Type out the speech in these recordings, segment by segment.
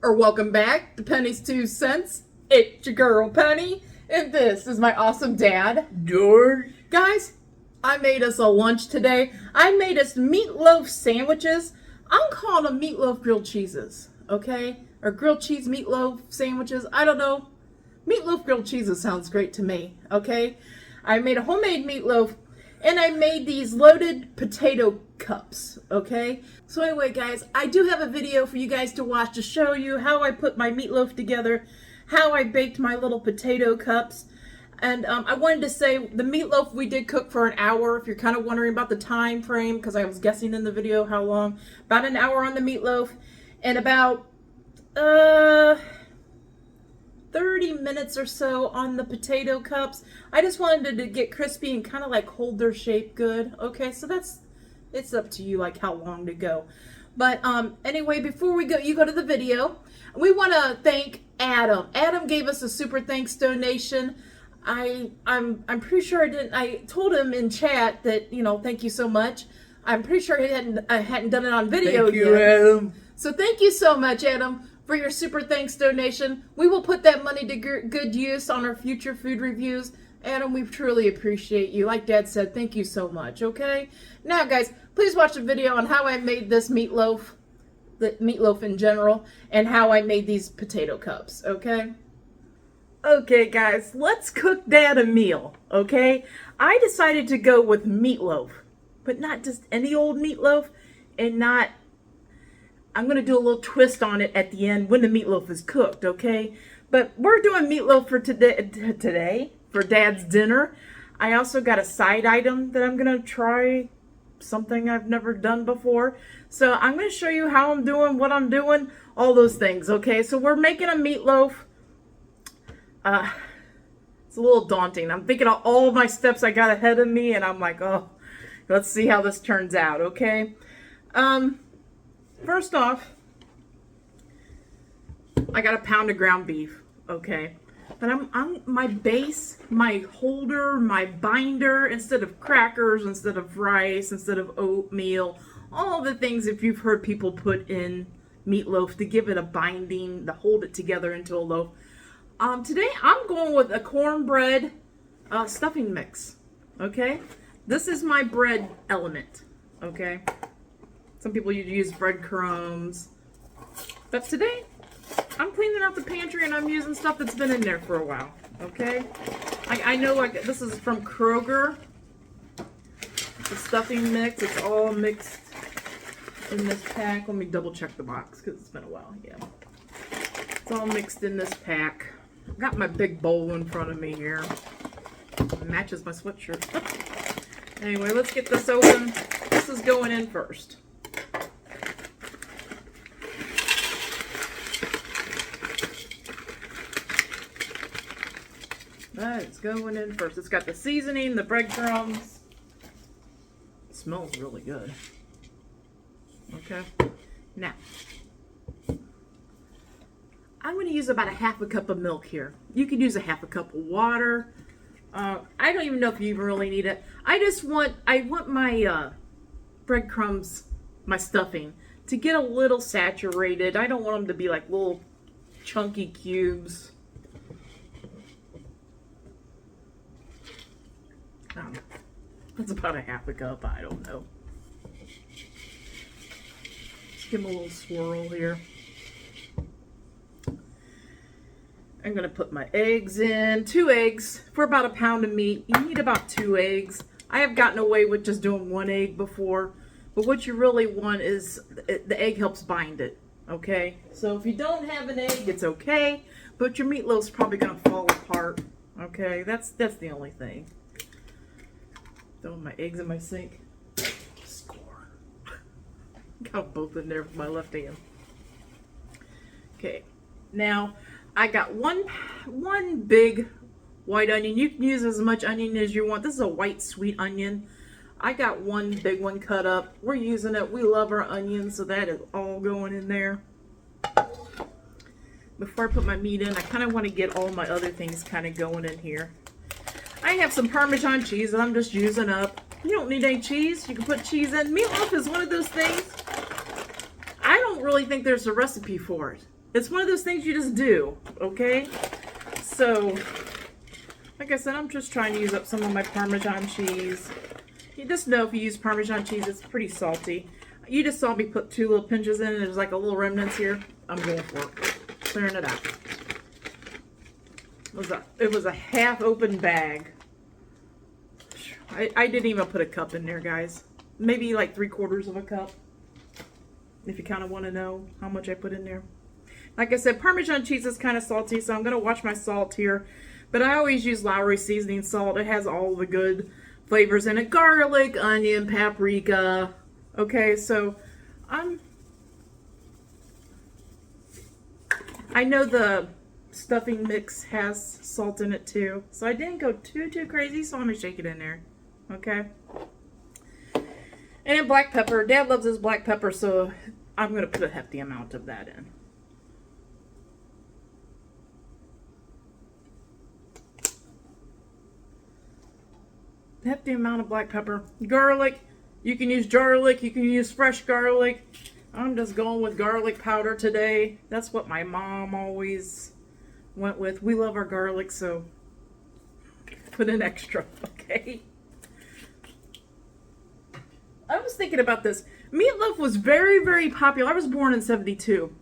or welcome back to Penny's 2 cents. It's your girl Penny, and this is my awesome dad, George. Guys, I made us a lunch today. I made us meatloaf sandwiches. I'm calling them meatloaf grilled cheeses, okay? Or grilled cheese meatloaf sandwiches. I don't know. Meatloaf grilled cheeses sounds great to me, okay? I made a homemade meatloaf, and I made these loaded potato cups, okay? So anyway, guys, I do have a video for you guys to watch to show you how I put my meatloaf together, how I baked my little potato cups. And I wanted to say the meatloaf we did cook for an hour, if you're kind of wondering about the time frame, because I was guessing in the video how long. About an hour on the meatloaf, and about 30 minutes or so on the potato cups. I just wanted to get crispy and kind of like hold their shape good. Okay, so it's up to you like how long to go. But anyway, before we go, you go to the video, we want to thank Adam. Adam gave us a super thanks donation. I'm pretty sure I told him in chat that, you know, thank you so much. I'm pretty sure I hadn't done it on video Thank you, yet. Adam. So thank you so much, Adam, for your super thanks donation. We will put that money to good use on our future food reviews. Adam, we truly appreciate you. Like Dad said, thank you so much, okay? Now, guys, please watch the video on how I made this meatloaf, the meatloaf in general, and how I made these potato cups, okay? Okay, guys, let's cook Dad a meal, okay? I decided to go with meatloaf, but not just any old meatloaf, and not... I'm going to do a little twist on it at the end when the meatloaf is cooked, okay? But we're doing meatloaf for today for Dad's dinner. I also got a side item that I'm going to try, something I've never done before. So I'm going to show you how I'm doing, what I'm doing, all those things, okay? So we're making a meatloaf. It's a little daunting. I'm thinking of all my steps I got ahead of me, and I'm like, oh, let's see how this turns out, okay? First off, I got a pound of ground beef, okay? But I'm my base, my holder, my binder, instead of crackers, instead of rice, instead of oatmeal, all the things if you've heard people put in meatloaf to give it a binding, to hold it together into a loaf. Today I'm going with a cornbread stuffing mix, okay? This is my bread element, okay? Some people use breadcrumbs, but today I'm cleaning out the pantry and I'm using stuff that's been in there for a while, okay? I know this is from Kroger, the stuffing mix. It's all mixed in this pack. Let me double check the box because it's been a while, yeah. It's all mixed in this pack. I've got my big bowl in front of me here. It matches my sweatshirt. Anyway, let's get this open. This is going in first. It's going in first. It's got the seasoning, the breadcrumbs. It smells really good. Okay. Now, I'm going to use about a half a cup of milk here. You could use a half a cup of water. I don't even know if you even really need it. I want my breadcrumbs, my stuffing, to get a little saturated. I don't want them to be like little chunky cubes. That's about a half a cup. I don't know. Just give them a little swirl here. I'm going to put my eggs in. 2 eggs for about a pound of meat. You need about 2 eggs. I have gotten away with just doing 1 egg before. But what you really want is the egg helps bind it. Okay? So if you don't have an egg, it's okay. But your meatloaf's probably going to fall apart. Okay? That's the only thing. Throwing my eggs in my sink. Score. Got both in there with my left hand. Okay. Now, I got one big white onion. You can use as much onion as you want. This is a white sweet onion. I got one big one cut up. We're using it. We love our onions, so that is all going in there. Before I put my meat in, I kind of want to get all my other things kind of going in here. I have some Parmesan cheese that I'm just using up. You don't need any cheese. You can put cheese in. Meatloaf is one of those things. I don't really think there's a recipe for it. It's one of those things you just do, okay? So, like I said, I'm just trying to use up some of my Parmesan cheese. You just know if you use Parmesan cheese, it's pretty salty. You just saw me put 2 little pinches in, and there's like a little remnants here. I'm going for it. Clearing it out. It was a half open bag. I didn't even put a cup in there, guys. Maybe like 3/4 of a cup. If you kind of want to know how much I put in there. Like I said, Parmesan cheese is kind of salty, so I'm going to watch my salt here. But I always use Lowry seasoning salt. It has all the good flavors in it. Garlic, onion, paprika. Okay, so I know the stuffing mix has salt in it too. So I didn't go too crazy, so I'm going to shake it in there. Okay. And then black pepper. Dad loves his black pepper, so I'm going to put a hefty amount of that in. Hefty amount of black pepper. Garlic. You can use garlic. You can use fresh garlic. I'm just going with garlic powder today. That's what my mom always went with. We love our garlic, so put in extra, okay? I was thinking about this. Meatloaf was very popular. I was born in 72.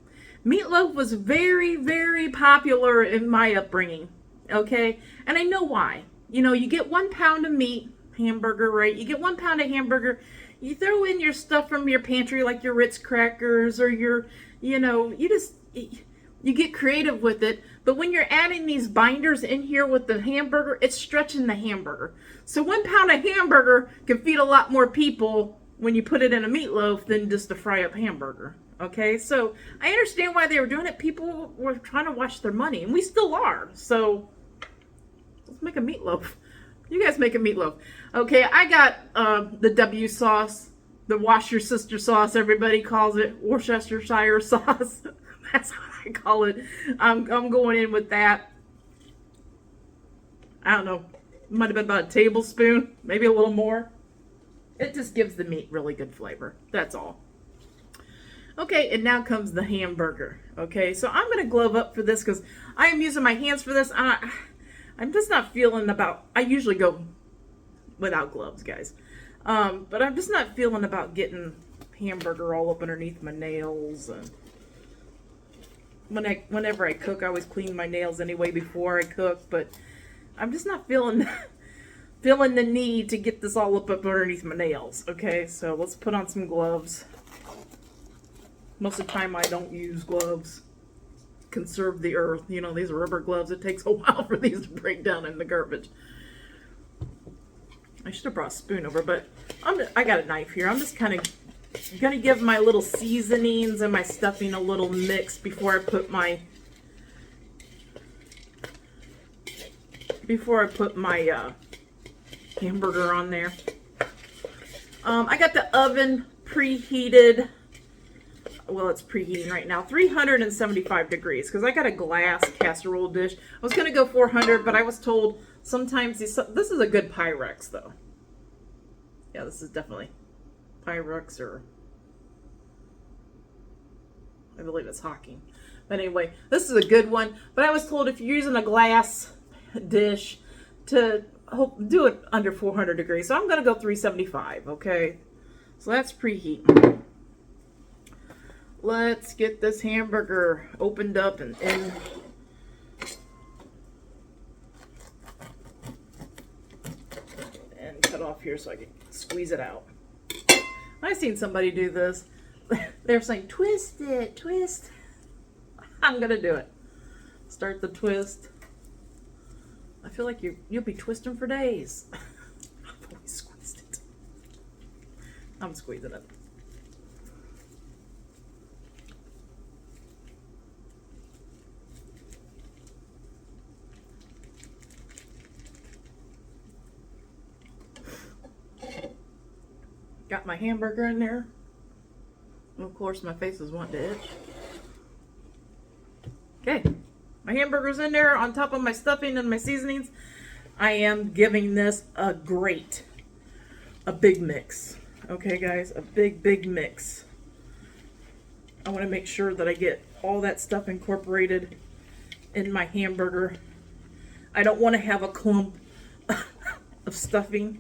Meatloaf was very popular in my upbringing, okay? And I know why. You know, you get 1 pound of meat, hamburger, right? You get 1 pound of hamburger. You throw in your stuff from your pantry, like your Ritz crackers or your, you know, you get creative with it. But when you're adding these binders in here with the hamburger, it's stretching the hamburger. So 1 pound of hamburger can feed a lot more people when you put it in a meatloaf than just a fry up hamburger. Okay, so I understand why they were doing it. People were trying to watch their money, and we still are. So let's make a meatloaf. You guys make a meatloaf. Okay, I got the W sauce, the wash your sister sauce, everybody calls it, Worcestershire sauce. That's what I call it. I'm going in with that. I don't know. Might have been about a tablespoon, maybe a little more. It just gives the meat really good flavor. That's all. Okay, and now comes the hamburger. Okay, so I'm going to glove up for this because I am using my hands for this. I'm just not feeling about, I usually go without gloves, guys. But I'm just not feeling about getting hamburger all up underneath my nails. And whenever I cook, I always clean my nails anyway before I cook. But I'm just not feeling the need to get this all up underneath my nails. Okay, so let's put on some gloves. Most of the time I don't use gloves. Conserve the earth. You know, these are rubber gloves. It takes a while for these to break down in the garbage. I should have brought a spoon over, but I got a knife here. I'm just kind of going to give my little seasonings and my stuffing a little mix before I put my hamburger on there. I got the oven preheated. Well, it's preheating right now, 375 degrees, because I got a glass casserole dish. I was going to go 400, but I was told sometimes this is a good Pyrex, though. Yeah, this is definitely Pyrex, or I believe it's Hawking. But anyway, this is a good one. But I was told if you're using a glass dish to do it under 400 degrees. So I'm going to go 375, okay? So that's preheating. Let's get this hamburger opened up and cut off here so I can squeeze it out. I've seen somebody do this. They're saying, twist it, twist. I'm going to do it. Start the twist. I feel like you'll be twisting for days. I've always squeezed it. I'm squeezing it. Got my hamburger in there. And of course, my face is wanting to itch. Okay. My hamburger's in there on top of my stuffing and my seasonings. I am giving this a big mix. Okay, guys? A big mix. I want to make sure that I get all that stuff incorporated in my hamburger. I don't want to have a clump of stuffing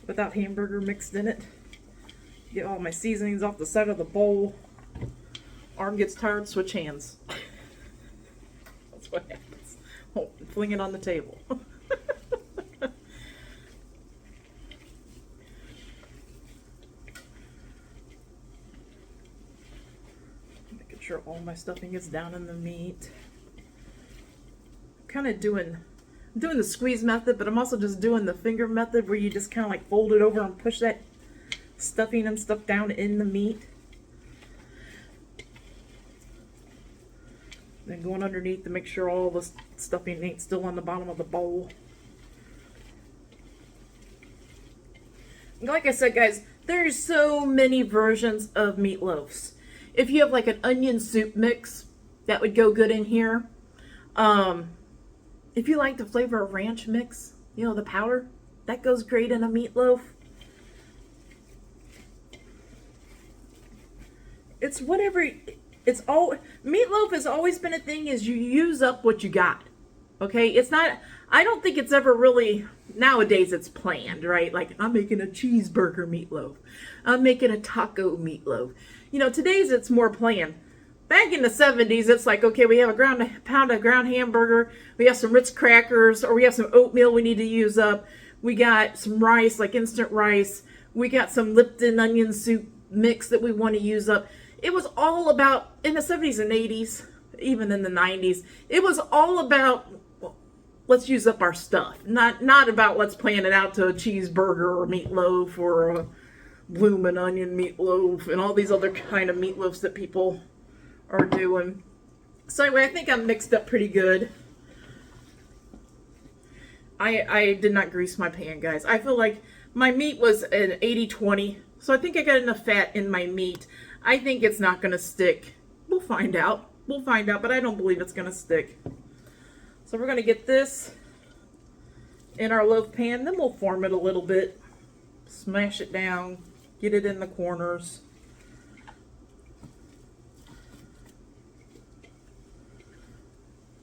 without hamburger mixed in it. Get all my seasonings off the side of the bowl. Arm gets tired, switch hands. That's what happens. Oh, fling it on the table. Making sure all my stuffing is down in the meat. Kind of doing the squeeze method, but I'm also just doing the finger method where you just kind of like fold it over and push that stuffing and stuff down in the meat. Then going underneath to make sure all the stuffing ain't still on the bottom of the bowl. Like I said, guys, there's so many versions of meatloafs. If you have like an onion soup mix, that would go good in here. If you like the flavor of ranch mix, you know, the powder, that goes great in a meatloaf. It's whatever, it's all, meatloaf has always been a thing is you use up what you got. Okay, it's not, I don't think it's ever really, nowadays it's planned, right? Like, I'm making a cheeseburger meatloaf. I'm making a taco meatloaf. You know, today's it's more planned. Back in the 70s, it's like, okay, we have a pound of ground hamburger, we have some Ritz crackers, or we have some oatmeal we need to use up. We got some rice, like instant rice. We got some Lipton onion soup mix that we want to use up. It was all about, in the 70s and 80s, even in the 90s, it was all about, well, let's use up our stuff. Not about let's plan it out to a cheeseburger or meatloaf or a bloomin' onion meatloaf and all these other kind of meatloafs that people are doing. So anyway, I think I'm mixed up pretty good. I did not grease my pan, guys. I feel like my meat was an 80-20, so I think I got enough fat in my meat. I think it's not going to stick. We'll find out. We'll find out, but I don't believe it's going to stick. So we're going to get this in our loaf pan, then we'll form it a little bit. Smash it down, get it in the corners.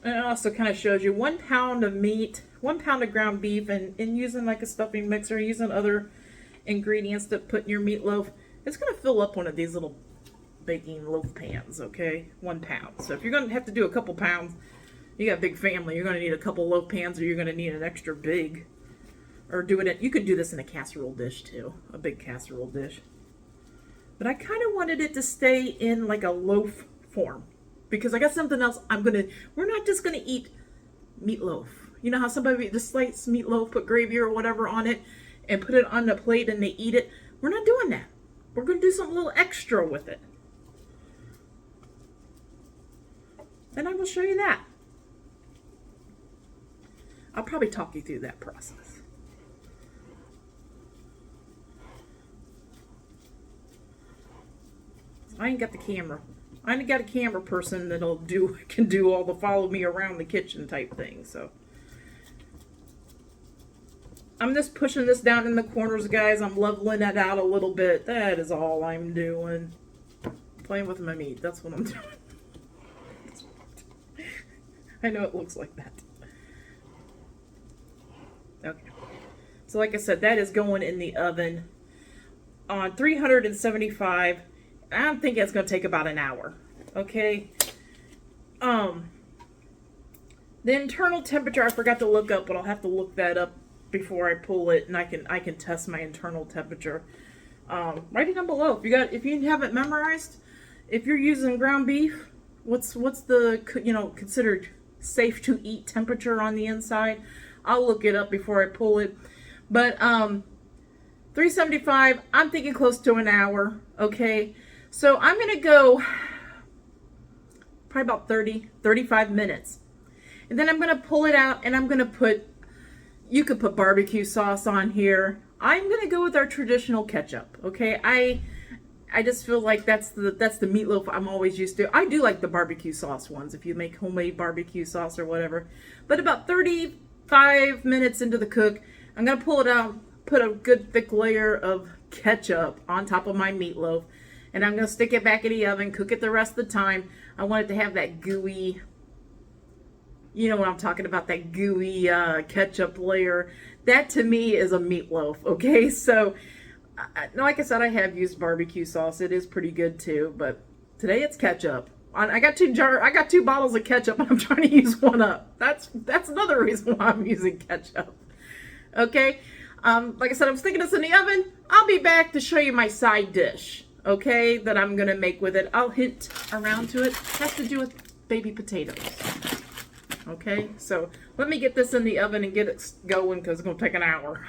And it also kind of shows you 1 pound of meat, 1 pound of ground beef, and using like a stuffing mixer, using other ingredients to put in your meatloaf, it's going to fill up one of these little baking loaf pans, okay? 1 pound. So if you're going to have to do a couple pounds, you got a big family, you're going to need a couple loaf pans, or you're going to need an extra big, or do it, you could do this in a casserole dish too, a big casserole dish. But I kind of wanted it to stay in like a loaf form, because I got something else we're not just going to eat meatloaf. You know how somebody just slice meatloaf, put gravy or whatever on it, and put it on the plate and they eat it? We're not doing that. We're going to do something a little extra with it. And I will show you that. I'll probably talk you through that process. I ain't got the camera. I ain't got a camera person that'll can do all the follow me around the kitchen type thing, so. I'm just pushing this down in the corners, guys. I'm leveling it out a little bit. That is all I'm doing. Playing with my meat. That's what I'm doing. I know it looks like that. Okay. So like I said, that is going in the oven on 375. I don't think it's going to take about an hour. Okay. The internal temperature, I forgot to look up, but I'll have to look that up before I pull it, and I can test my internal temperature. Write it down below if you haven't memorized. If you're using ground beef, what's the considered safe to eat temperature on the inside? I'll look it up before I pull it. But 375, I'm thinking close to an hour. Okay, so I'm gonna go probably about 35 minutes, and then I'm gonna pull it out, and I'm gonna put, you could put barbecue sauce on here. I'm gonna go with our traditional ketchup. Okay, I just feel like that's the meatloaf I'm always used to. I do like the barbecue sauce ones if you make homemade barbecue sauce or whatever. But about 35 minutes into the cook, I'm gonna pull it out, put a good thick layer of ketchup on top of my meatloaf, And I'm going to stick it back in the oven, cook it the rest of the time. I want it to have that gooey, you know what I'm talking about, that gooey ketchup layer. That to me is a meatloaf, okay? So, like I said, I have used barbecue sauce. It is pretty good too, but today it's ketchup. I got two bottles of ketchup and I'm trying to use one up. That's another reason why I'm using ketchup. Okay? Like I said, I'm sticking this in the oven. I'll be back to show you my side dish, okay, that I'm going to make with it. I'll hint around to it. It has to do with baby potatoes. Okay, so let me get this in the oven and get it going because it's going to take an hour.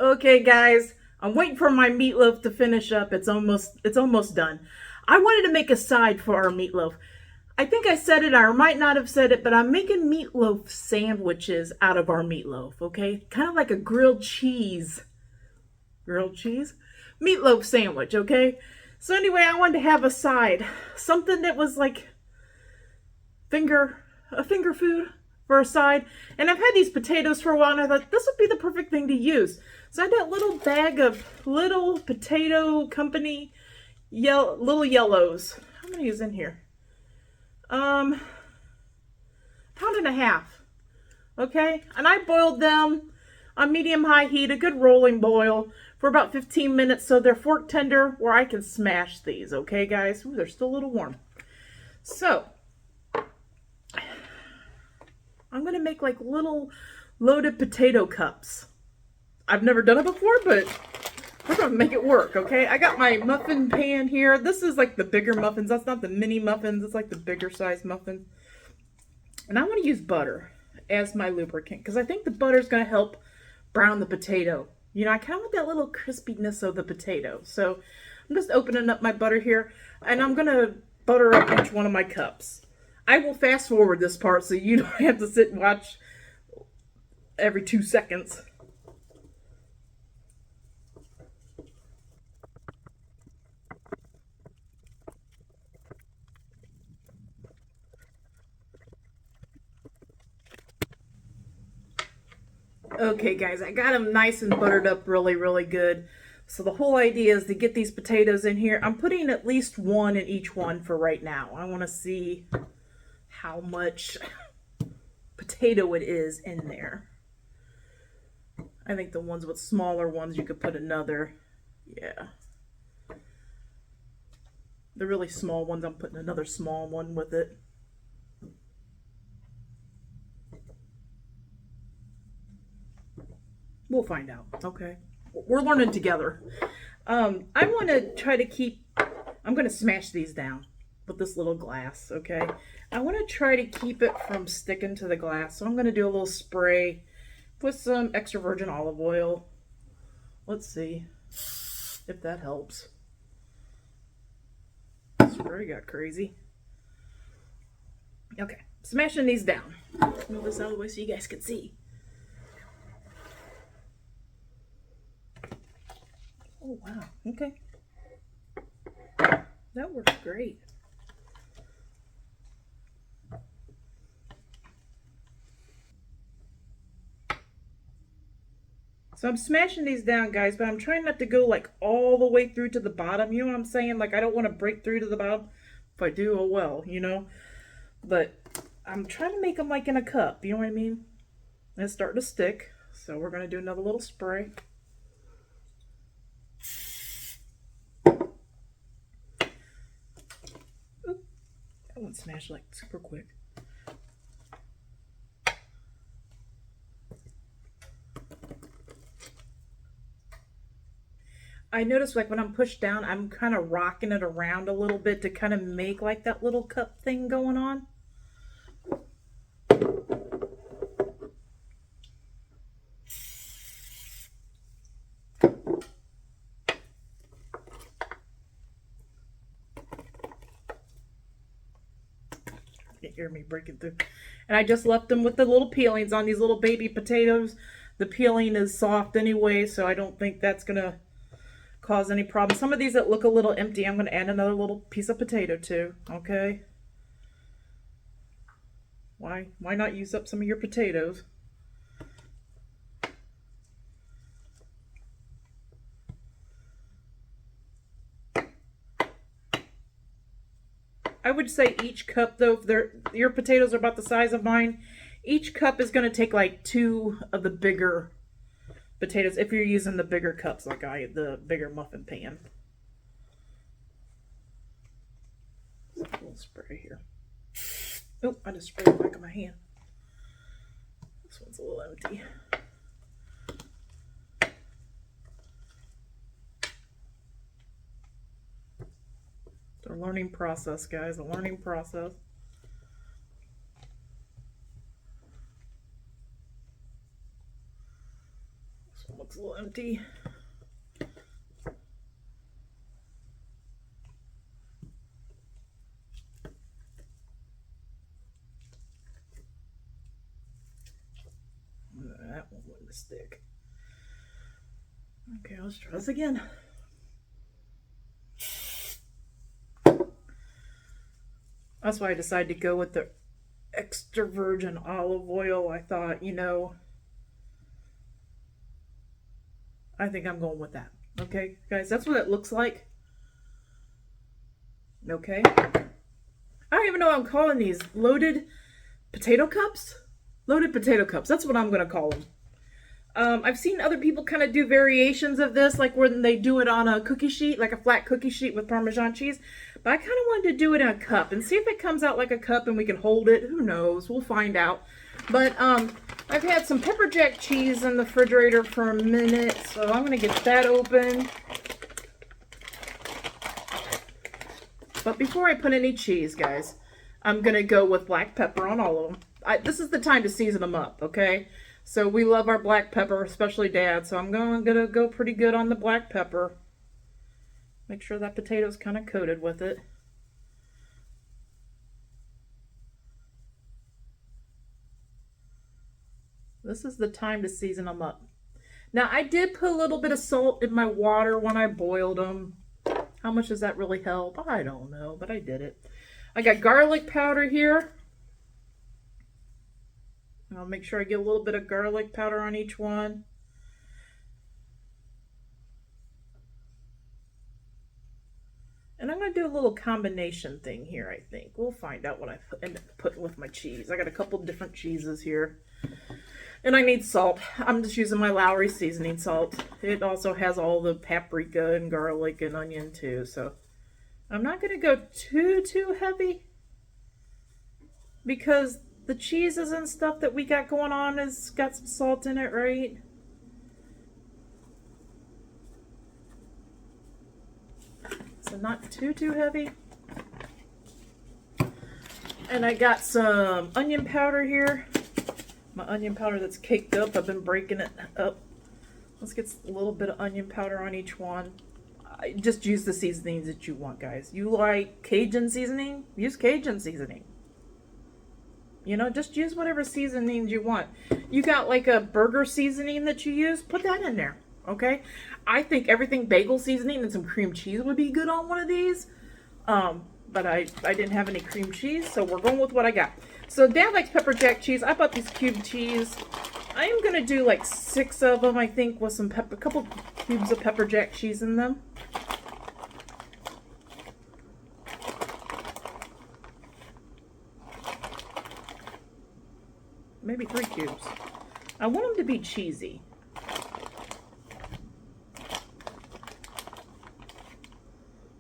Okay, guys, I'm waiting for my meatloaf to finish up. It's almost done. I wanted to make a side for our meatloaf. I think I said it, or I might not have said it, but I'm making meatloaf sandwiches out of our meatloaf, okay? Kind of like a grilled cheese meatloaf sandwich, okay? So anyway, I wanted to have a side, something that was like a finger food for a side. And I've had these potatoes for a while and I thought this would be the perfect thing to use. So I had that little bag of little potato company little yellows. How many is in here? Pound and a half. Okay, and I boiled them on medium-high heat, a good rolling boil for about 15 minutes so they're fork tender where I can smash these. Okay, guys? Ooh, they're still a little warm. So I'm going to make like little loaded potato cups. I've never done it before, but we're going to make it work, okay? I got my muffin pan here. This is like the bigger muffins. That's not the mini muffins. It's like the bigger size muffins. And I want to use butter as my lubricant because I think the butter is going to help brown the potato. You know, I kind of want that little crispiness of the potato. So I'm just opening up my butter here and I'm going to butter up each one of my cups. I will fast forward this part so you don't have to sit and watch every 2 seconds. Okay, guys, I got them nice and buttered up really, really good. So the whole idea is to get these potatoes in here. I'm putting at least one in each one for right now. I want to see how much potato it is in there. I think the ones with smaller ones, you could put another. Yeah. The really small ones, I'm putting another small one with it. We'll find out, okay? We're learning together. I want to try to keep, I'm going to smash these down with this little glass, okay? I want to try to keep it from sticking to the glass. So I'm going to do a little spray with some extra virgin olive oil. Let's see if that helps. Spray got crazy. Okay, smashing these down. Move this out of the way so you guys can see. Oh, wow. Okay. That works great. So I'm smashing these down, guys, but I'm trying not to go like all the way through to the bottom. You know what I'm saying? Like I don't want to break through to the bottom. If I do, oh well, you know. But I'm trying to make them like in a cup. You know what I mean? And it's starting to stick. So we're going to do another little spray. That one smashed like super quick. I notice like when I'm pushed down, I'm kind of rocking it around a little bit to kind of make like that little cup thing going on. You can hear me breaking through. And I just left them with the little peelings on these little baby potatoes. The peeling is soft anyway, so I don't think that's going to cause any problem. Some of these that look a little empty, I'm going to add another little piece of potato to, okay? Why not use up some of your potatoes? I would say each cup, though, if your potatoes are about the size of mine, each cup is going to take like 2 of the bigger potatoes if you're using the bigger cups like the bigger muffin pan. A little spray here. Oh, I just sprayed the back of my hand. This one's a little empty. It's a learning process, guys. A learning process. This one looks a little empty. That one wouldn't stick. Okay, let's try this again. That's why I decided to go with the extra virgin olive oil. I thought, you know, I think I'm going with that. Okay, guys, that's what it looks like. Okay. I don't even know what I'm calling these. Loaded potato cups? Loaded potato cups. That's what I'm going to call them. I've seen other people kind of do variations of this, like when they do it on a cookie sheet, like a flat cookie sheet with Parmesan cheese. But I kind of wanted to do it in a cup and see if it comes out like a cup and we can hold it. Who knows? We'll find out. But I've had some pepper jack cheese in the refrigerator for a minute, so I'm going to get that open. But before I put any cheese, guys, I'm going to go with black pepper on all of them. This is the time to season them up, okay? So we love our black pepper, especially Dad. So I'm going to go pretty good on the black pepper. Make sure that potato's kind of coated with it. This is the time to season them up. Now, I did put a little bit of salt in my water when I boiled them. How much does that really help? I don't know, but I did it. I got garlic powder here. I'll make sure I get a little bit of garlic powder on each one. And I'm going to do a little combination thing here, I think. We'll find out what I end up putting with my cheese. I got a couple different cheeses here. And I need salt. I'm just using my Lowry seasoning salt. It also has all the paprika and garlic and onion too. So I'm not going to go too heavy, because the cheeses and stuff that we got going on has got some salt in it, right? So not too heavy. And I got some onion powder here. My onion powder that's caked up. I've been breaking it up. Let's get a little bit of onion powder on each one. Just use the seasonings that you want, guys. You like Cajun seasoning? Use Cajun seasoning. You know, just use whatever seasonings you want. You got like a burger seasoning that you use, put that in there, okay? I think everything bagel seasoning and some cream cheese would be good on one of these. But I didn't have any cream cheese, so we're going with what I got. So Dad likes pepper jack cheese. I bought these cube cheese. I am going to do like 6 of them, I think, with some a couple cubes of pepper jack cheese in them. Maybe 3 cubes. I want them to be cheesy.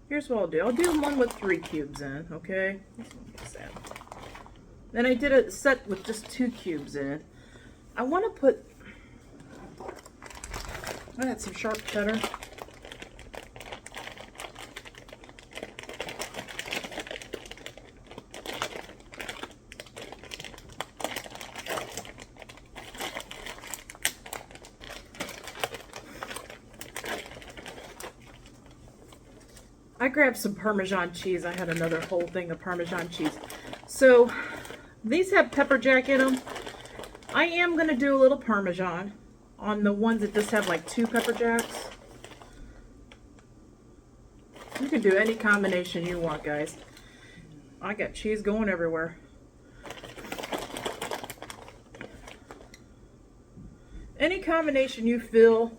Here's what I'll do. I'll do one with 3 cubes in, okay? This one gets sad. Then I did a set with just 2 cubes in. I want to put... I had some sharp cheddar. I grabbed some Parmesan cheese. I had another whole thing of Parmesan cheese. So these have pepper jack in them. I am going to do a little Parmesan on the ones that just have like 2 pepper jacks. You can do any combination you want, guys. I got cheese going everywhere. Any combination you feel,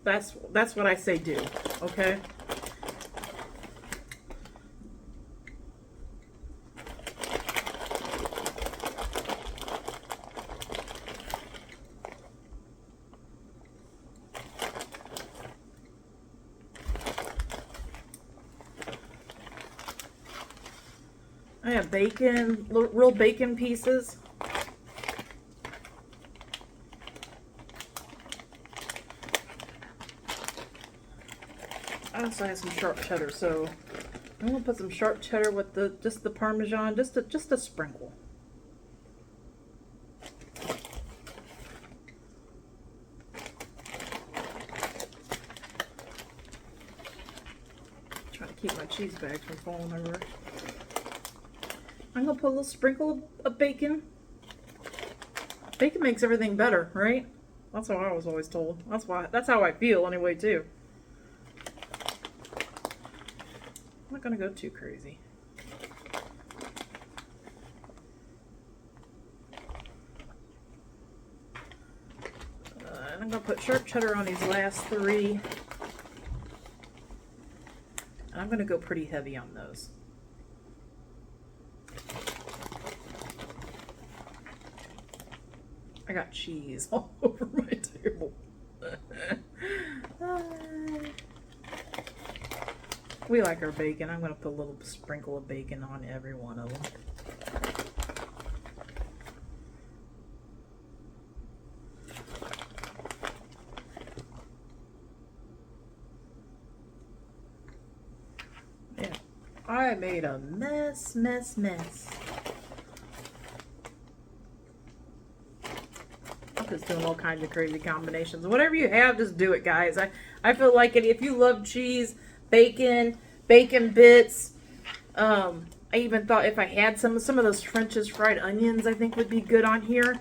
that's what I say do, okay? I have bacon, real bacon pieces. I also have some sharp cheddar, so I'm gonna put some sharp cheddar with just the Parmesan, just a sprinkle. Trying to keep my cheese bags from falling over. I'm gonna put a little sprinkle of bacon. Bacon makes everything better, right? That's how I was always told. That's how I feel anyway too. I'm not gonna go too crazy. And I'm gonna put sharp cheddar on these last three. And I'm gonna go pretty heavy on those. I got cheese all over my table. We like our bacon. I'm going to put a little sprinkle of bacon on every one of them. Yeah, I made a mess. I'm just doing all kinds of crazy combinations. Whatever you have, just do it, guys. I feel like if you love cheese, bacon bits. I even thought if I had some of those French's fried onions, I think would be good on here.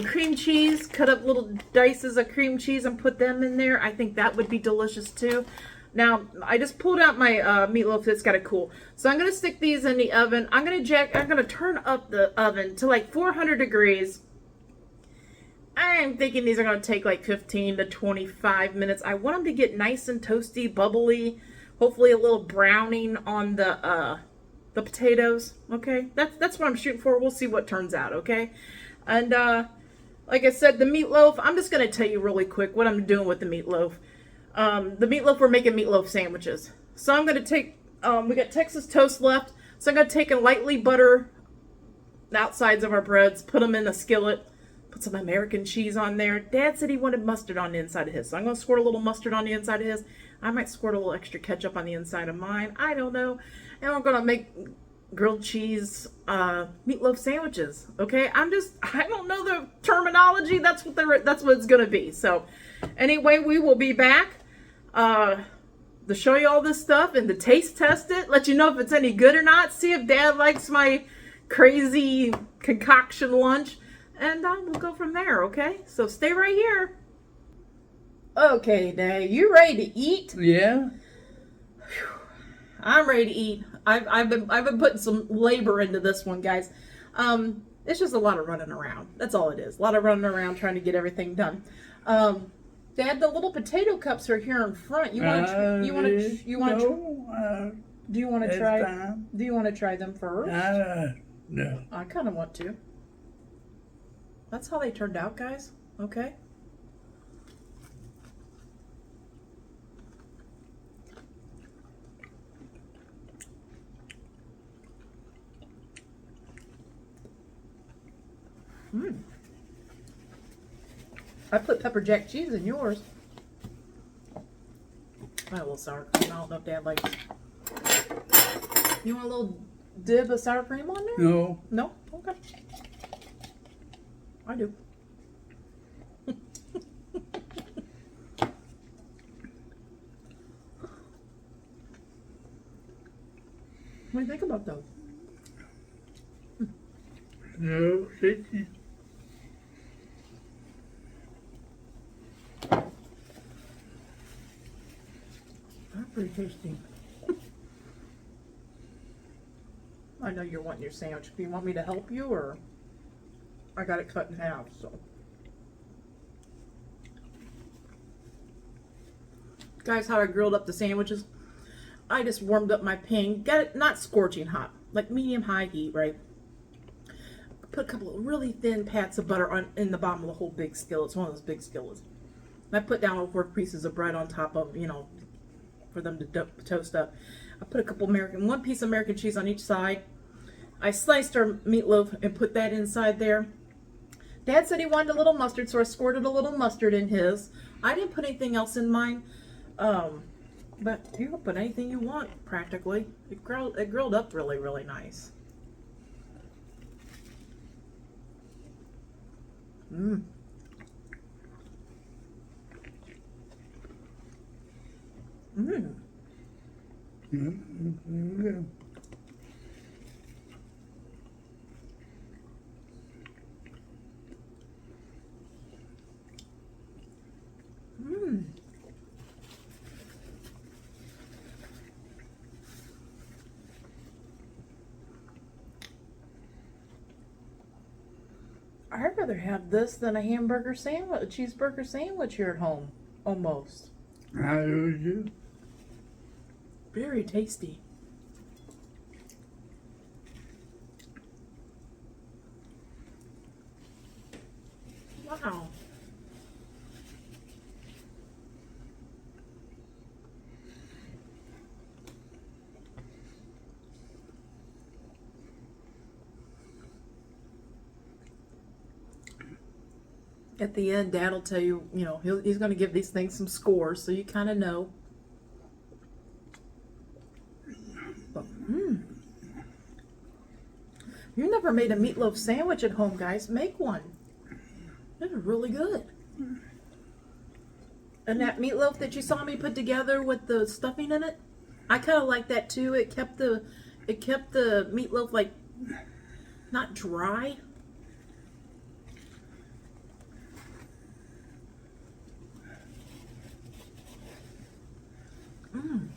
Cream cheese, cut up little dices of cream cheese and put them in there. I think that would be delicious too. Now, I just pulled out my meatloaf that's got to cool. So I'm going to stick these in the oven. I'm going to turn up the oven to like 400 degrees. I'm thinking these are going to take like 15 to 25 minutes. I want them to get nice and toasty, bubbly. Hopefully a little browning on the potatoes. Okay, that's what I'm shooting for. We'll see what turns out. Okay, and like I said, the meatloaf. I'm just going to tell you really quick what I'm doing with the meatloaf. We're making meatloaf sandwiches. So I'm going to take. We got Texas toast left, so I'm going to take and lightly butter the outsides of our breads. Put them in the skillet. Put some American cheese on there. Dad said he wanted mustard on the inside of his, so I'm going to squirt a little mustard on the inside of his. I might squirt a little extra ketchup on the inside of mine. I don't know. And we're going to make grilled cheese meatloaf sandwiches. Okay? I don't know the terminology. That's what it's going to be. So anyway, we will be back to show you all this stuff and to taste test it. Let you know if it's any good or not. See if Dad likes my crazy concoction lunch. And we'll go from there, okay? So stay right here. Okay, Dave, you ready to eat? Yeah. I'm ready to eat. I've been putting some labor into this one, guys. It's just a lot of running around. That's all it is. A lot of running around trying to get everything done. Dad, the little potato cups are here in front. Do you want to try? Fine. Do you want to try them first? No. I kind of want to. That's how they turned out, guys. Okay. I put pepper jack cheese in yours. I have a little sour cream. I don't know if Dad likes. You want a little dib of sour cream on there? No. No? Okay. I do. What do you think about those? No. That's pretty tasty. I know you're wanting your sandwich. Do you want me to help you, or I got it cut in half, so. Guys, how I grilled up the sandwiches. I just warmed up my pan. Got it not scorching hot, like medium high heat, right? Put a couple of really thin pats of butter in the bottom of the whole big skillet. It's one of those big skillets. And I put down 4 pieces of bread on top of, for them to toast up. I put one piece of American cheese on each side. I sliced our meatloaf and put that inside there. Dad said he wanted a little mustard, so I squirted a little mustard in his. I didn't put anything else in mine. But you can put anything you want, practically. It grilled up really, really nice. Mmm. Mmm. Yeah. Mmm. I'd rather have this than a hamburger sandwich, a cheeseburger sandwich here at home. Almost. I do too. Very tasty. Wow. At the end, Dad will tell you, he's going to give these things some scores, so you kind of know. But, you never made a meatloaf sandwich at home, guys. Make one. It is really good. And that meatloaf that you saw me put together with the stuffing in it, I kind of like that too. It kept the meatloaf like not dry. Mmm.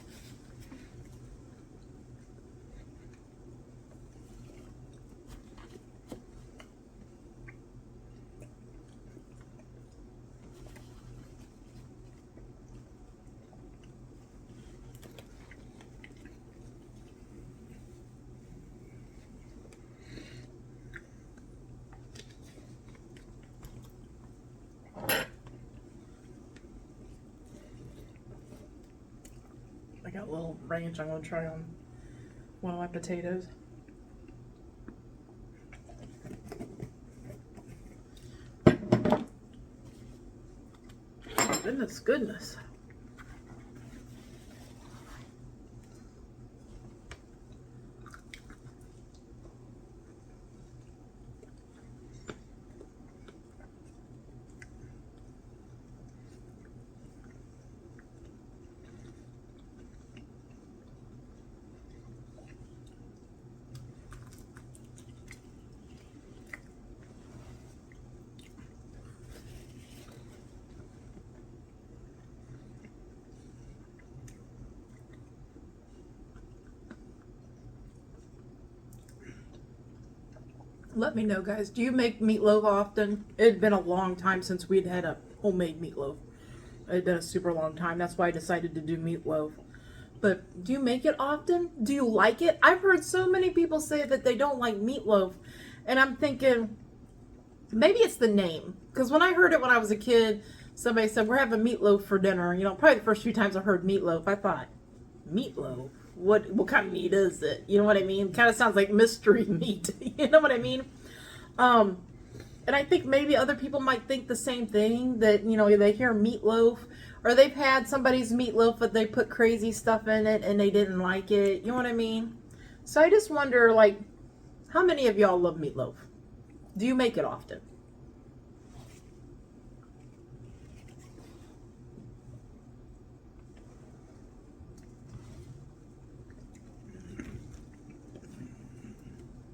I got a little ranch I'm going to try on one of my potatoes. Goodness. Let me know, guys. Do you make meatloaf often? It had been a long time since we'd had a homemade meatloaf. It had been a super long time. That's why I decided to do meatloaf. But do you make it often? Do you like it? I've heard so many people say that they don't like meatloaf. And I'm thinking, maybe it's the name. Because when I heard it when I was a kid, somebody said, we're having meatloaf for dinner. Probably the first few times I heard meatloaf, I thought, meatloaf? What kind of meat is it? You know what I mean? Kind of sounds like mystery meat. You know what I mean? And I think maybe other people might think the same thing, that, they hear meatloaf, or they've had somebody's meatloaf, but they put crazy stuff in it and they didn't like it. You know what I mean? So I just wonder, how many of y'all love meatloaf? Do you make it often?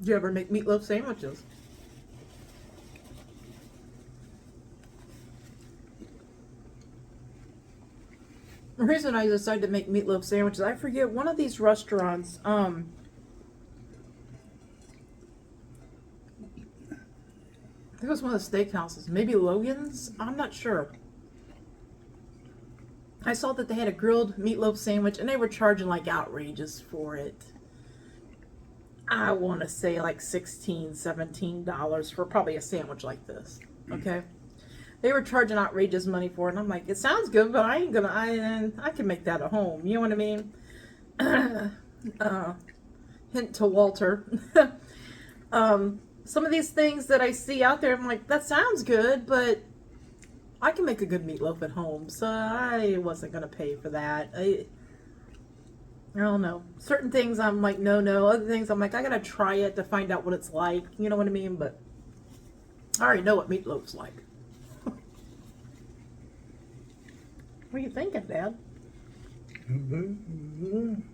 Do you ever make meatloaf sandwiches? The reason I decided to make meatloaf sandwiches, I forget, one of these restaurants, I think it was one of the steakhouses, maybe Logan's, I'm not sure. I saw that they had a grilled meatloaf sandwich and they were charging outrageous for it. I want to say $16, $17 for probably a sandwich like this. Okay. They were charging outrageous money for it. And I'm like, it sounds good, but I ain't gonna, I can make that at home. You know what I mean? Hint to Walter. Some of these things that I see out there, I'm like, that sounds good, but I can make a good meatloaf at home, so I wasn't gonna pay for that. I don't know. Certain things I'm like, no, no. Other things I'm like, I gotta try it to find out what it's like. You know what I mean? But I already know what meatloaf's like. What are you thinking, Dad?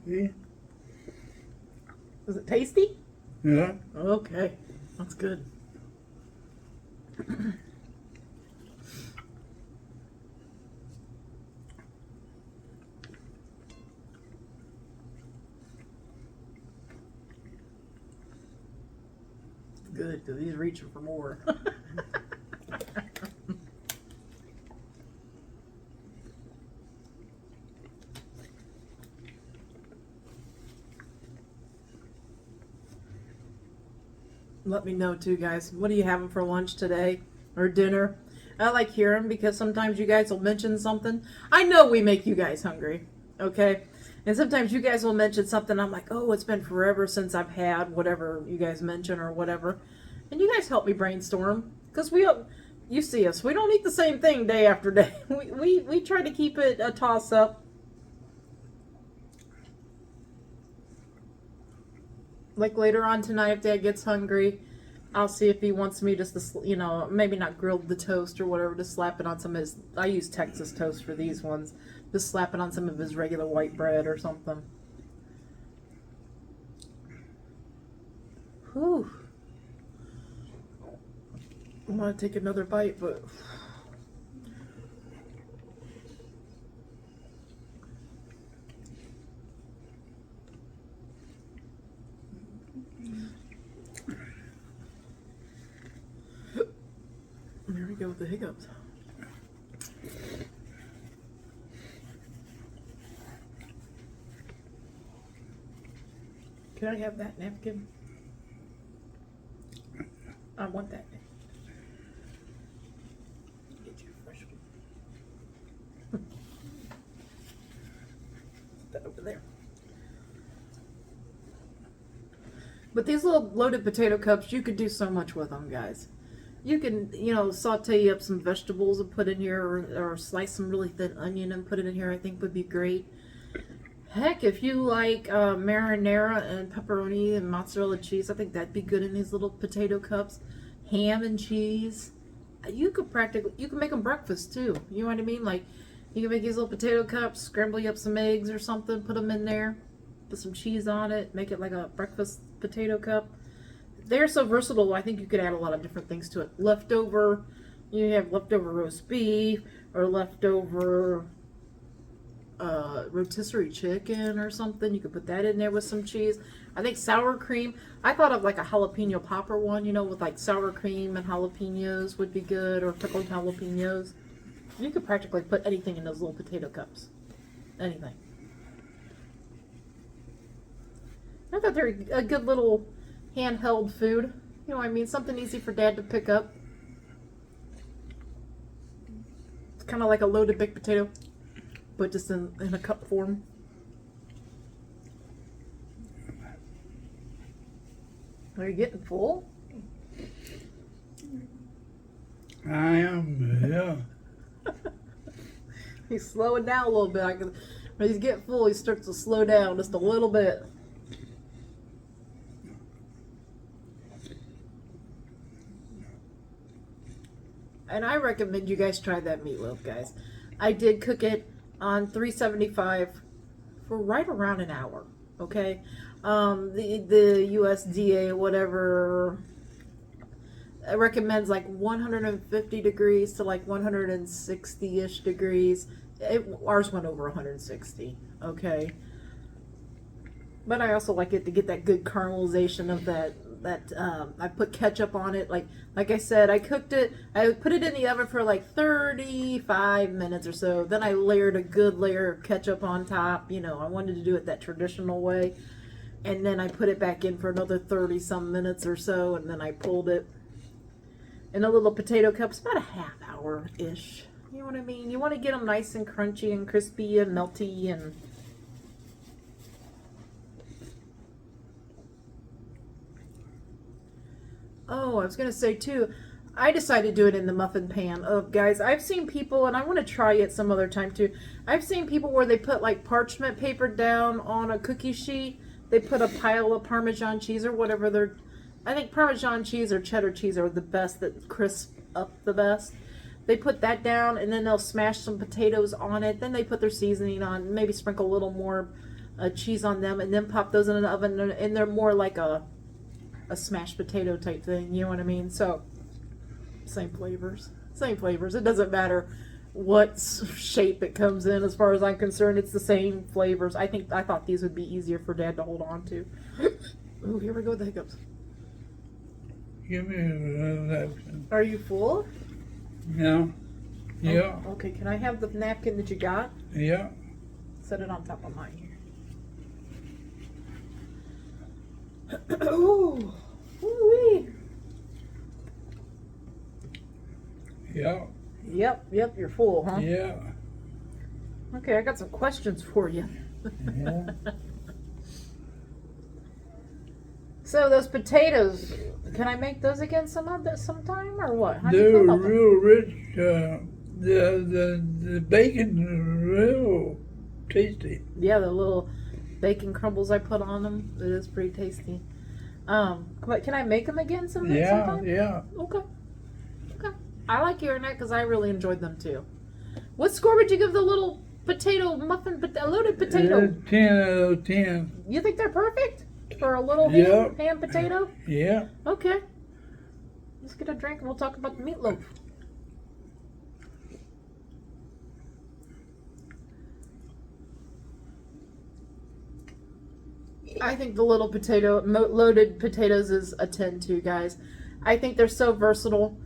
Yeah. Is it tasty? Yeah. Okay, that's good. Good, because he's reaching for more. Let me know too, guys. What are you having for lunch today or dinner? I like hearing because sometimes you guys will mention something. I know we make you guys hungry, okay? And sometimes you guys will mention something. I'm like, oh, it's been forever since I've had whatever you guys mention or whatever. And you guys help me brainstorm because you see us. We don't eat the same thing day after day. We try to keep it a toss up. Like later on tonight, if Dad gets hungry, I'll see if he wants me just to, maybe not grill the toast or whatever, just slap it on some of his, I use Texas toast for these ones, just slap it on some of his regular white bread or something. Whew. I want to take another bite, but there we go with the hiccups. Can I have that napkin? I want that napkin. Get you a fresh one. Put that over there. But these little loaded potato cups, you could do so much with them, guys. You can, saute up some vegetables and put in here, or slice some really thin onion and put it in here. I think would be great. Heck, if you like marinara and pepperoni and mozzarella cheese, I think that'd be good in these little potato cups. Ham and cheese. You could make them breakfast too. You know what I mean? Like, you can make these little potato cups, scramble you up some eggs or something, put them in there, put some cheese on it, make it like a breakfast potato cup. They're so versatile. I think you could add a lot of different things to it. You have leftover roast beef or leftover rotisserie chicken or something. You could put that in there with some cheese. I think sour cream. I thought of like a jalapeno popper one, with like sour cream and jalapenos would be good, or pickled jalapenos. You could practically put anything in those little potato cups. Anything. I thought they're a good little handheld food. You know what I mean? Something easy for Dad to pick up. It's kind of like a loaded baked potato, but just in a cup form. Are you getting full? I am, yeah. He's slowing down a little bit. When he's getting full, he starts to slow down just a little bit. And I recommend you guys try that meatloaf, guys. I did cook it on 375 for right around an hour. Okay, the USDA whatever recommends like 150 degrees to like 160-ish degrees. Ours went over 160. Okay, but I also like it to get that good caramelization of that. I put ketchup on it. Like I said, I cooked it. I put it in the oven for like 35 minutes or so. Then I layered a good layer of ketchup on top. I wanted to do it that traditional way. And then I put it back in for another 30 some minutes or so. And then I pulled it in a little potato cups, about a half hour-ish. You know what I mean? You want to get them nice and crunchy and crispy and melty and... Oh, I was gonna say too. I decided to do it in the muffin pan. Oh, guys, I've seen people, and I want to try it some other time too. I've seen people where they put like parchment paper down on a cookie sheet. They put a pile of Parmesan cheese or whatever they're. I think Parmesan cheese or cheddar cheese are the best that crisp up the best. They put that down, and then they'll smash some potatoes on it. Then they put their seasoning on, maybe sprinkle a little more cheese on them, and then pop those in an oven. And they're more like a smashed potato type thing. You know what I mean? So same flavors. Same flavors. It doesn't matter what shape it comes in. As far as I'm concerned, it's the same flavors. I thought these would be easier for Dad to hold on to. Oh, here we go with the hiccups. Give me another napkin. Are you full? No. Yeah. Oh, okay, can I have the napkin that you got? Yeah. Set it on top of mine here. Ooh. Ooh-wee. Yeah. Yep, you're full, huh? Yeah. Okay, I got some questions for you. Yeah. So those potatoes, can I make those again sometime or what? How do you They're feel about them? real rich. The bacon is real tasty. Yeah, the little bacon crumbles I put on them. It is pretty tasty. But can I make them again sometime? Yeah. Okay. I like hearing that because I really enjoyed them too. What score would you give the little potato muffin, loaded potato? 10 out of 10. You think they're perfect for a little Yep. ham potato? Yeah. Okay. Let's get a drink and we'll talk about the meatloaf. I think the little loaded potatoes is a 10 too, guys. I think they're so versatile.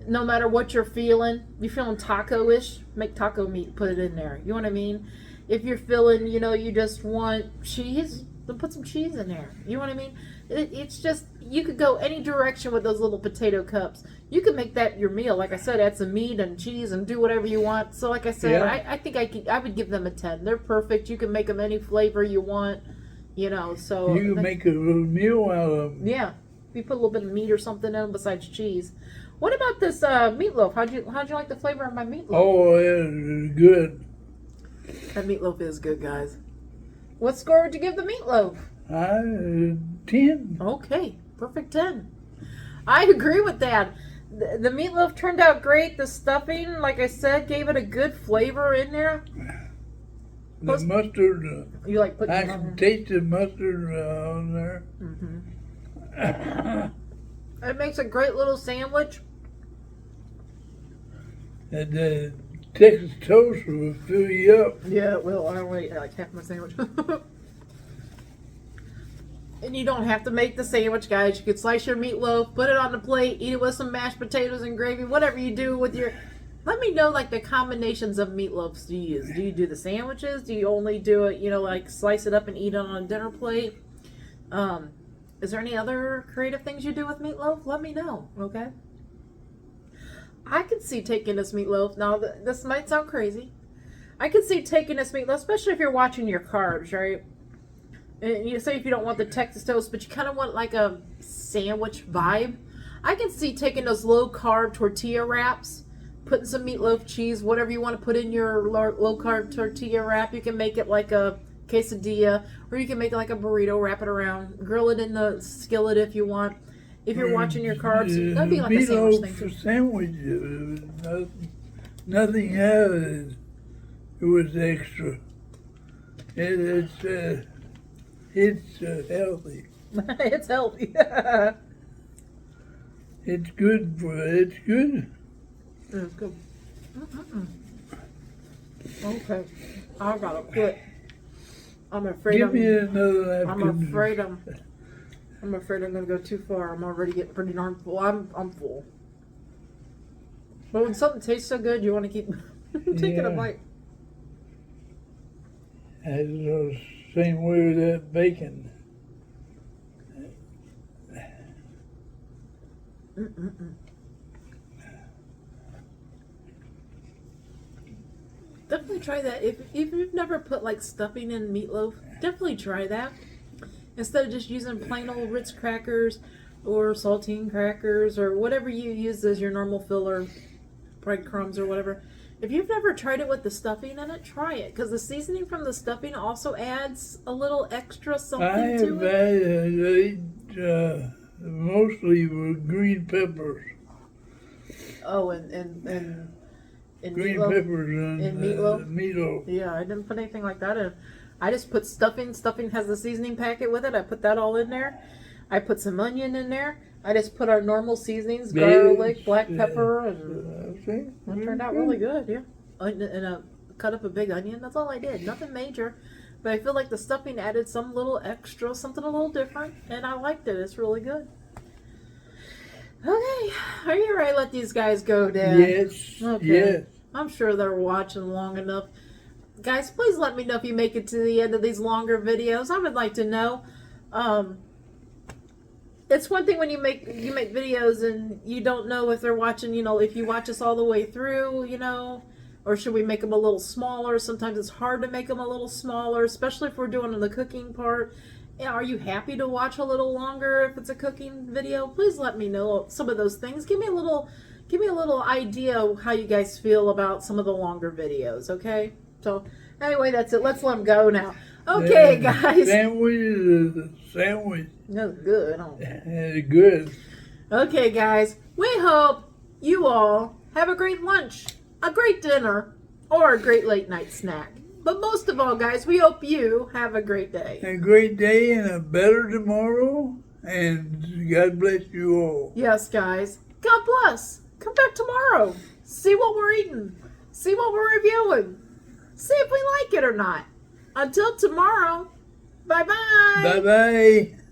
No matter what you're feeling taco-ish, make taco meat, put it in there. You know what I mean? If you're feeling, you just want cheese, then put some cheese in there. You know what I mean? It's just, you could go any direction with those little potato cups. You could make that your meal. Like I said, add some meat and cheese and do whatever you want. So like I said, Yeah. I think I would give them a 10. They're perfect. You can make them any flavor you want, so. You can make a little meal out of them. Yeah. If you put a little bit of meat or something in them besides cheese. What about this meatloaf? How'd you like the flavor of my meatloaf? Oh, it's good. That meatloaf is good, guys. What score would you give the meatloaf? 10. Okay, perfect 10. I agree with that. The meatloaf turned out great. The stuffing, like I said, gave it a good flavor in there. The mustard, You like putting I it on can there? taste the mustard on there. Mm-hmm. It makes a great little sandwich. And the Texas toast will fill you up. Yeah, it will. I only ate like half my sandwich. And you don't have to make the sandwich, guys. You could slice your meatloaf, put it on the plate, eat it with some mashed potatoes and gravy, whatever you do with your... Let me know, like, the combinations of meatloafs do you use. Do you do the sandwiches? Do you only do it, like, slice it up and eat it on a dinner plate? Is there any other creative things you do with meatloaf? Let me know, okay? I could see taking this meatloaf. Now, this might sound crazy. I could see taking this meatloaf, especially if you're watching your carbs, right? And you say if you don't want the Texas toast, but you kind of want like a sandwich vibe. I can see taking those low-carb tortilla wraps, putting some meatloaf cheese, whatever you want to put in your low-carb tortilla wrap. You can make it like a quesadilla, or you can make it like a burrito, wrap it around, grill it in the skillet if you want. If you're watching your carbs, that'd be like a sandwich thing too. Sandwich, nothing added. It was extra. It's healthy. It's healthy. It's good it's good. It's good. Okay, I gotta quit. I'm afraid Give me another I'm napkin. afraid I'm gonna go too far. I'm already getting pretty darn full. I'm full. But when something tastes so good, you want to keep taking a Yeah. bite. That's the same way with that bacon. Definitely try that. If you've never put like stuffing in meatloaf, definitely try that. Instead of just using plain old Ritz crackers or saltine crackers or whatever you use as your normal filler, breadcrumbs or whatever. If you've never tried it with the stuffing in it, try it, because the seasoning from the stuffing also adds a little extra I something have to it. had mostly with green peppers. Oh, and Green meatloaf. peppers and In meatloaf? meatloaf. Yeah, I didn't put anything like that in. I just put stuffing. Stuffing has the seasoning packet with it. I put that all in there. I put some onion in there. I just put our normal seasonings, garlic, black pepper, and Okay. it turned out really good. Yeah, and cut up a big onion. That's all I did. Nothing major, but I feel like the stuffing added some little extra, something a little different, and I liked it. It's really good. Okay, are you ready to let these guys go, Dad? Yes. Okay. Yes. I'm sure they're watching long enough. Guys, please let me know if you make it to the end of these longer videos. I would like to know. It's one thing when you make videos and you don't know if they're watching, if you watch us all the way through, or should we make them a little smaller? Sometimes it's hard to make them a little smaller, especially if we're doing the cooking part. Are you happy to watch a little longer if it's a cooking video? Please let me know some of those things. Give me a little idea of how you guys feel about some of the longer videos, okay? So anyway, that's it. Let's let them go now. Okay, guys. Sandwich is a sandwich. That's good. Huh? It's good. Okay, guys. We hope you all have a great lunch, a great dinner, or a great late night snack. But most of all, guys, we hope you have a great day. A great day and a better tomorrow. And God bless you all. Yes, guys. God bless. Come back tomorrow. See what we're eating. See what we're reviewing. See if we like it or not. Until tomorrow, bye-bye. Bye-bye.